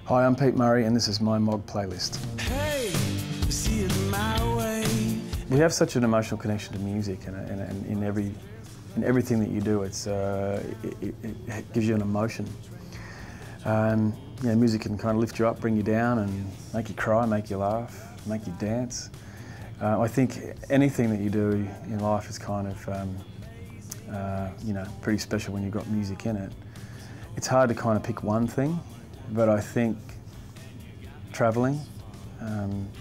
Hi, I'm Pete Murray and this is my Mog playlist. Hey, see it my way. We have such an emotional connection to music, and in everything that you do, it gives you an emotion. Music can kind of lift you up, bring you down, and make you cry, make you laugh, make you dance. I think anything that you do in life is kind of, pretty special when you've got music in it. It's hard to kind of pick one thing, but I think travelling,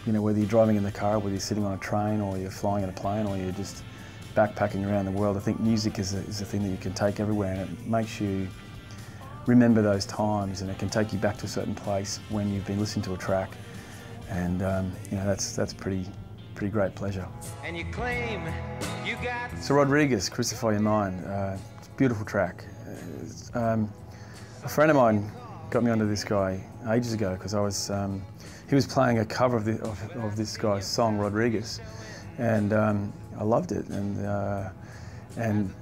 whether you're driving in the car, whether you're sitting on a train, or you're flying in a plane, or you're just backpacking around the world, I think music is a thing that you can take everywhere, and it makes you remember those times, and it can take you back to a certain place when you've been listening to a track, and that's pretty great pleasure. And you claim you got... So Rodriguez, Crucify Your Mind, it's a beautiful track. A friend of mine got me onto this guy ages ago because he was playing a cover of this guy's song, Rodriguez, and I loved it, and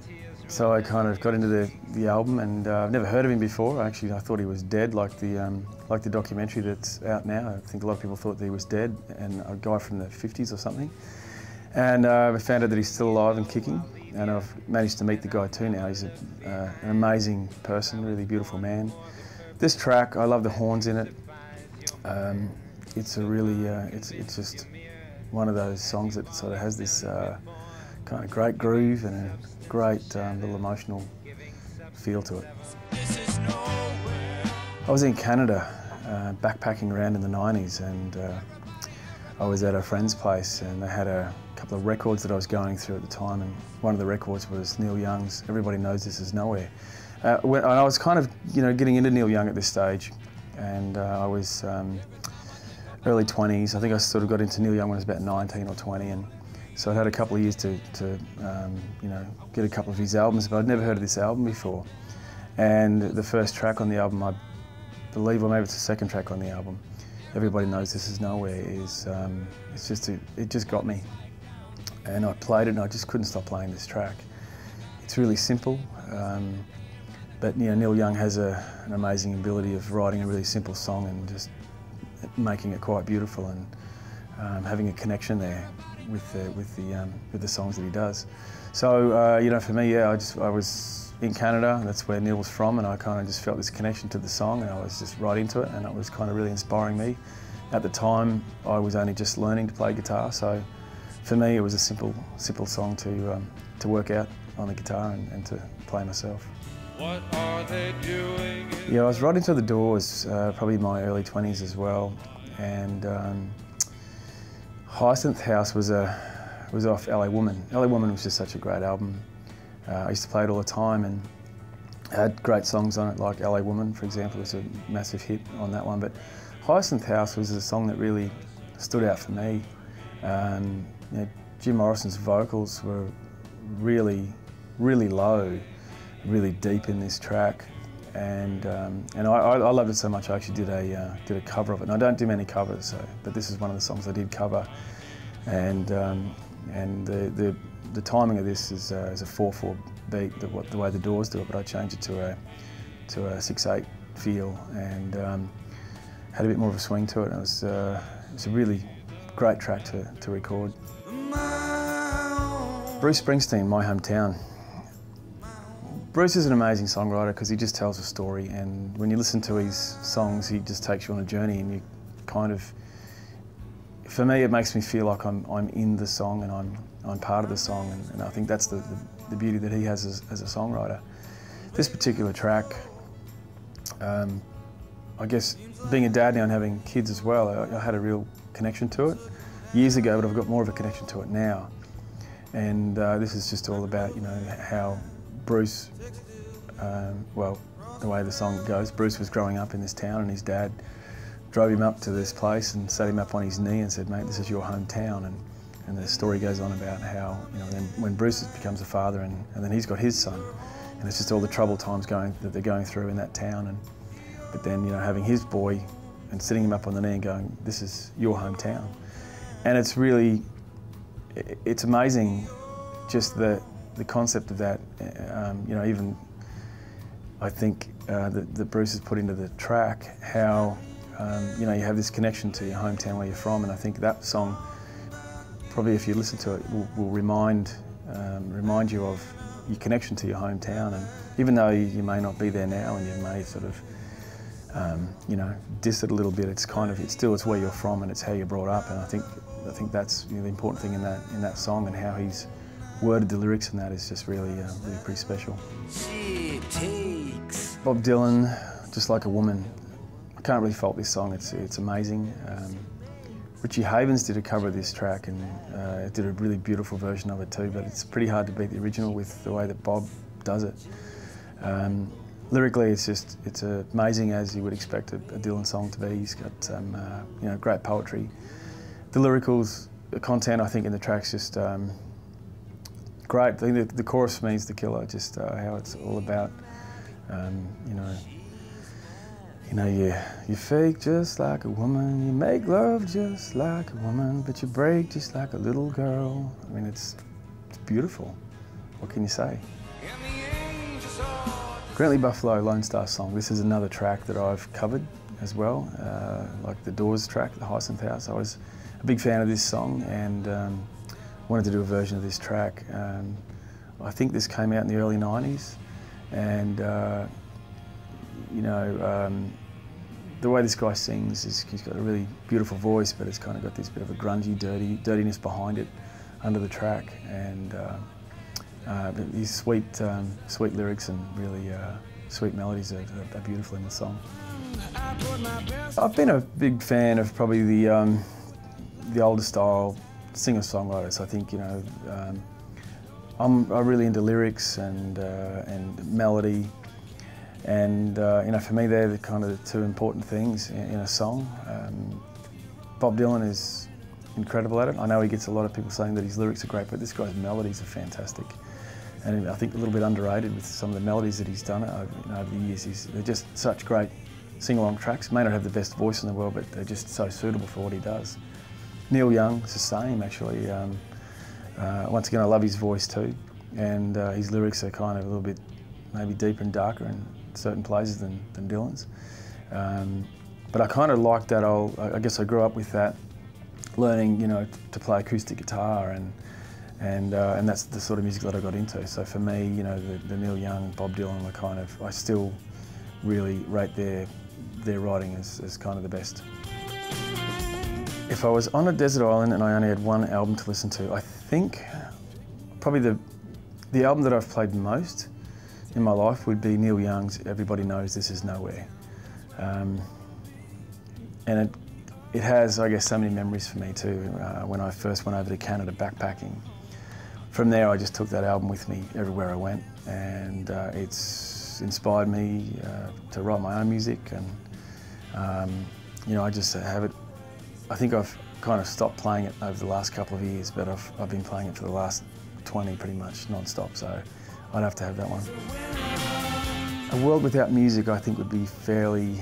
so I kind of got into the album, and I've never heard of him before. Actually, I thought he was dead, like the documentary that's out now. I think a lot of people thought that he was dead, and a guy from the 50s or something. And I found out that he's still alive and kicking, and I've managed to meet the guy too now. He's an amazing person, really beautiful man. This track, I love the horns in it. It's a really, it's just one of those songs that sort of has this kind of great groove and a great little emotional feel to it. I was in Canada backpacking around in the 90s, and I was at a friend's place, and they had a couple of records that I was going through at the time, and one of the records was Neil Young's Everybody Knows This Is Nowhere. When I was kind of getting into Neil Young at this stage, and I was early 20s. I think I sort of got into Neil Young when I was about 19 or 20, and so I had a couple of years to get a couple of his albums, but I'd never heard of this album before. And the first track on the album, I believe, or maybe it's the second track on the album, Everybody Knows This Is Nowhere, is it just got me. And I played it, and I just couldn't stop playing this track. It's really simple, but Neil Young has an amazing ability of writing a really simple song and just making it quite beautiful, and having a connection there with the songs that he does. So for me, I was in Canada, and that's where Neil was from, and I kind of just felt this connection to the song, and I was just right into it, and it was kind of really inspiring me. At the time, I was only just learning to play guitar, so for me it was a simple song to work out on the guitar and to play myself. What are they doing? Yeah, I was right into the Doors, probably in my early 20s as well, and Hyacinth House was off LA Woman. LA Woman was just such a great album. I used to play it all the time, and had great songs on it, like LA Woman, for example, was a massive hit on that one. But Hyacinth House was a song that really stood out for me. Jim Morrison's vocals were really, really low, really deep in this track, and I loved it so much I actually did a cover of it. And I don't do many covers, but this is one of the songs I did cover, and the timing of this is a 4/4 beat, the way the Doors do it, but I changed it to a 6/8 feel, and had a bit more of a swing to it. And it was a really great track to record. Bruce Springsteen, My Hometown. Bruce is an amazing songwriter because he just tells a story, and when you listen to his songs, he just takes you on a journey, and you kind of, for me, it makes me feel like I'm in the song, and I'm part of the song, and I think that's the beauty that he has as a songwriter. This particular track, I guess being a dad now and having kids as well, I had a real connection to it years ago, but I've got more of a connection to it now. And this is just all about, how Bruce, the way the song goes, Bruce was growing up in this town, and his dad drove him up to this place and sat him up on his knee and said, "Mate, this is your hometown." And the story goes on about how, then when Bruce becomes a father, and then he's got his son, and it's just all the troubled times that they're going through in that town, but then having his boy and sitting him up on the knee and going, "This is your hometown." And it's really, it's amazing, just the concept of that. Even I think that Bruce has put into the track how you know, you have this connection to your hometown where you're from, and I think that song, probably if you listen to it, will remind you of your connection to your hometown. And even though you may not be there now, and you may sort of, you know, diss it a little bit, it's where you're from and it's how you're brought up. And I think that's, you know, the important thing in that song, and how he's worded the lyrics in that is just really pretty special. Bob Dylan, Just Like a Woman. I can't really fault this song. It's amazing. Richie Havens did a cover of this track, and did a really beautiful version of it too, but it's pretty hard to beat the original with the way that Bob does it. Lyrically, it's amazing, as you would expect a Dylan song to be. He's got some you know, great poetry. The lyricals, the content, I think, in the track's just great. I think the chorus for me is the killer, just how it's all about, you know, you fake just like a woman, you make love just like a woman, but you break just like a little girl. I mean, it's beautiful. What can you say? Grantley Buffalo, Lone Star Song. This is another track that I've covered as well, like the Doors track, the Hyacinth House. I was a big fan of this song, and wanted to do a version of this track. I think this came out in the early 90s, and you know, the way this guy sings is he's got a really beautiful voice, but it's kind of got this bit of a grungy, dirtiness behind it under the track, and these sweet lyrics and really sweet melodies are beautiful in the song. I've been a big fan of probably the older style singer-songwriters. I think, you know, I'm really into lyrics and melody, and you know, for me they're the kind of the two important things in a song. Bob Dylan is incredible at it. I know he gets a lot of people saying that his lyrics are great, but this guy's melodies are fantastic, and I think a little bit underrated with some of the melodies that he's done over the years. They're just such great sing-along tracks. May not have the best voice in the world, but they're just so suitable for what he does. Neil Young is the same, actually. Once again, I love his voice too, and his lyrics are kind of a little bit maybe deeper and darker in certain places than Dylan's. But I kind of like that I guess I grew up with that, learning, you know, to play acoustic guitar, and that's the sort of music that I got into. So for me, you know, the Neil Young, Bob Dylan were kind of, I still really rate their writing as kind of the best. If I was on a desert island and I only had one album to listen to, I think probably the album that I've played most in my life would be Neil Young's Everybody Knows This Is Nowhere. And it has, I guess, so many memories for me too. When I first went over to Canada backpacking. From there, I just took that album with me everywhere I went, and it's inspired me to write my own music, and you know, I just have it. I think I've kind of stopped playing it over the last couple of years, but I've been playing it for the last 20 pretty much non-stop, so I'd have to have that one. A world without music, I think, would be fairly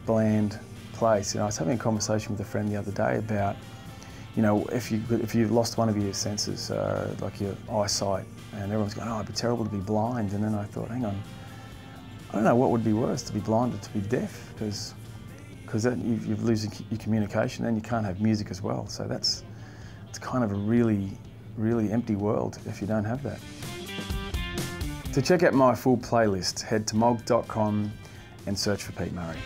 bland place. You know, I was having a conversation with a friend the other day about, you know, if you've lost one of your senses, like your eyesight, and everyone's going, oh, it'd be terrible to be blind. And then I thought, hang on, I don't know what would be worse, to be blind or to be deaf, because you're losing your communication, and you can't have music as well. So it's kind of a really, really empty world if you don't have that. To check out my full playlist, head to mog.com and search for Pete Murray.